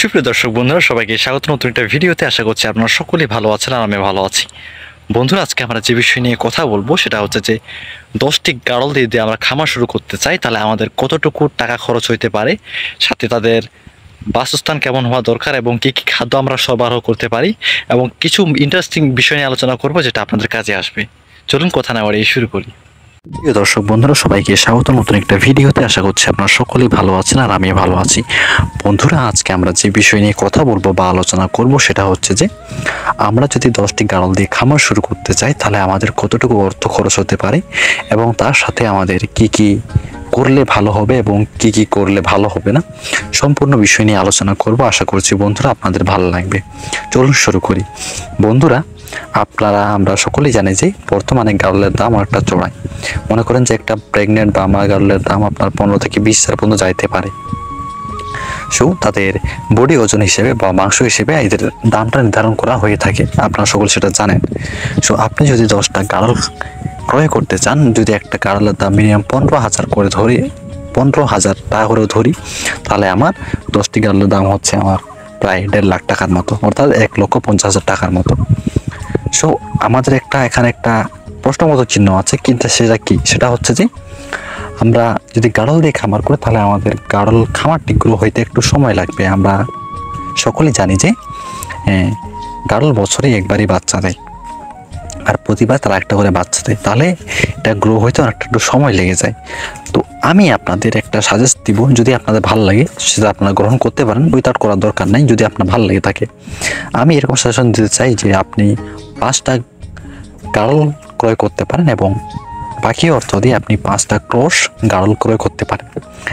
সুপ্রিয় দর্শক বন্ধুরা, সবাইকে স্বাগত নতুন একটা ভিডিওতে। আশা করছি আপনারা সকলেই ভালো আছেন আর আমি ভালো আছি। বন্ধুরা, আজকে আমরা যে বিষয় নিয়ে কথা বলবো সেটা হচ্ছে যে 10টি গাড়ল দিয়ে যদি আমরা খামার শুরু করতে চাই তাহলে আমাদের কতটুকু টাকা খরচ হইতে পারে, সাথে তাদের বাসস্থান কেমন হওয়া দরকার এবং কী কী খাদ্য আমরা সরবরাহ করতে পারি এবং কিছু ইন্টারেস্টিং বিষয় নিয়ে আলোচনা করবো যেটা আপনাদের কাজে আসবে। চলুন কথা না বাড়িয়ে শুরু করি। প্রিয় দর্শক বন্ধুরা, সবাইকে স্বাগত নতুন একটা ভিডিওতে। আশা করছি আপনারা সকলেই ভালো আছেন আর আমি ভালো আছি। বন্ধুরা, আজকে আমরা যে বিষয় নিয়ে কথা বলবো বা আলোচনা করব সেটা হচ্ছে যে আমরা যদি 10টি গাড়ল দিয়ে খামার শুরু করতে চাই তাহলে আমাদের কতটুকু অর্থ খরচ হতে পারে এবং তার সাথে আমাদের কি কি করলে ভালো হবে এবং কি কি করলে ভালো হবে না, সম্পূর্ণ বিষয় নিয়ে আলোচনা করব। আশা করছি বন্ধুরা আপনাদের ভালো লাগবে। চলুন শুরু করি। বন্ধুরা, আমরা সকলেই জানি যে বর্তমানে গাড়লের দাম অনেকটা চড়াই। মনে করেন যে একটা প্রেগনেন্ট বা মা গাড়লের দাম আপনার 15 থেকে 20 হাজার পর্যন্ত যাইতে পারে। সো তাদের বডি ওজন হিসেবে বা মাংস হিসেবে এদের দামটা নির্ধারণ করা হয়ে থাকে, আপনারা সকল সেটা জানেন। সো আপনি যদি 10টা গাড়ল ক্রয় করতে চান, যদি একটা গাড়লের দাম মিনিমাম 15,000 করে ধরি, 15,000 টাকা করেও ধরি, তাহলে আমার 10টি গাড়লের দাম হচ্ছে আমার প্রায় 1.5 লাখ টাকার মতো, অর্থাৎ 1,50,000 টাকার মতো। সো আমাদের এখানে একটা প্রশ্নবোধক চিহ্ন আছে, কিন্তু সেটা কি? সেটা হচ্ছে যে আমরা যদি গাড়ল দিয়ে খামার করি তাহলে আমাদের গাড়ল খামারটি গ্রো হইতে একটু সময় লাগবে। আমরা সকলেই জানি যে গাড়ল বছরে একবারই বাচ্চা দেয় আর প্রতিবার তারা একটা করে বাচ্চা দেয়, তাহলে এটা গ্রো হইতে অনেকটা একটু সময় লেগে যায়। তো আমি আপনাদের একটা সাজেস্ট দিব, যদি আপনাদের ভালো লাগে সেটা আপনারা গ্রহণ করতে পারেন, উইথআউট করার দরকার নাই। যদি আপনার ভালো লেগে থাকে, আমি এরকম সাজেশন দিতে চাই যে আপনি 5টা গাড়ল ক্রয় করতে পারেন এবং বাকি অর্থ দিয়ে আপনি 5টা ক্রস গাড়ল ক্রয় করতে পারেন।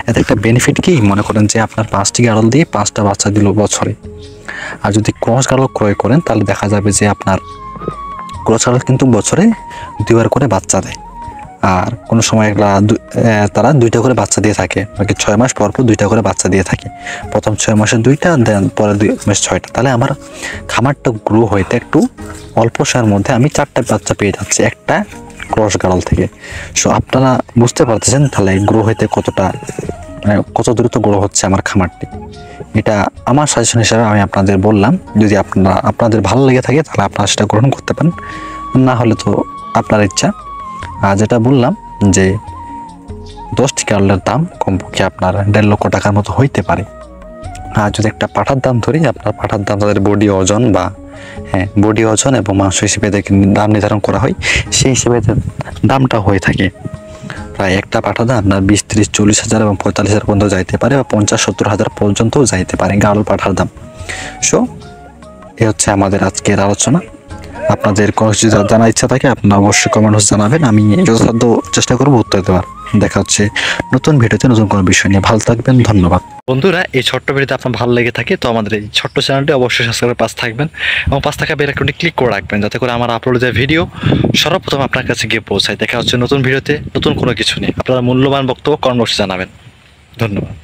এতে একটা বেনিফিট কি, মনে করেন যে আপনার 5টি গাড়ল দিয়ে 5টা বাচ্চা দিল বছরে। আর যদি ক্রস গাড়ল ক্রয় করেন তাহলে দেখা যাবে যে আপনার ক্রস গাড়ল কিন্তু বছরে 2বার করে বাচ্চা দেয়। আর কোনো সময় তারা 2টা করে বাচ্চা দিয়ে থাকে, 6 মাস পর পর 2টা করে বাচ্চা দিয়ে থাকে। প্রথম 6 মাসে 2টা, দেন পরে 2 মাস 6টা। তাহলে আমার খামারটা গ্রো হইতে একটু অল্প সময়ের মধ্যে আমি 4টা বাচ্চা পেয়ে যাচ্ছি একটা ক্রস গাড়ল থেকে। সো আপনারা বুঝতে পারতেছেন তাহলে গ্রো হইতে কত দ্রুত গ্রো হচ্ছে আমার খামারটি। এটা আমার সাজেশন হিসাবে আমি আপনাদের বললাম। যদি আপনাদের ভালো লেগে থাকে তাহলে আপনারা সেটা গ্রহণ করতে পারেন, না হলে তো আপনার ইচ্ছা। আর যেটা বললাম যে 10টি গাড়লের দাম কমপক্ষে আপনার 1.5 লক্ষ টাকার মতো হইতে পারে। আর যদি একটা পাঠার দাম ধরি, আপনার পাঠার দাম তাদের বডি ওজন এবং মাংস হিসেবে দাম নির্ধারণ করা হয়, সেই হিসেবে দামটা হয়ে থাকে। প্রায় একটা পাঠা দাম আপনার 20, 30, 40 হাজার এবং 45 হাজার পর্যন্ত যাইতে পারে বা 50, 70 হাজার পর্যন্তও যাইতে পারে গাড়ল পাঠার দাম। সো এ হচ্ছে আমাদের আজকের আলোচনা। আপনাদের কোনো কিছু জানার ইচ্ছা থাকে আপনারা অবশ্যই কমেন্ট বক্সে জানাবেন, আমি যথাসাধ্য চেষ্টা করবো উত্তর দেওয়ার। দেখা হচ্ছে নতুন ভিডিওতে নতুন কোনো বিষয় নিয়ে। ভালো থাকবেন, ধন্যবাদ। বন্ধুরা, এই ছোট্ট ভিডিওতে আপনার ভালো লেগে থাকে তো আমাদের এই ছোট্ট চ্যানেলটি অবশ্যই সাবস্ক্রাইব করে পাশে থাকবেন এবং পাশে থাকা বেল আইকনটি ক্লিক করে রাখবেন, যাতে করে আমার আপলোড দেওয়া ভিডিও সর্বপ্রথম আপনার কাছে গিয়ে পৌঁছায়। দেখা হচ্ছে নতুন ভিডিওতে নতুন কোনো কিছু নিয়ে। আপনারা মূল্যবান বক্তব্য কমেন্ট বক্সে জানাবেন। ধন্যবাদ।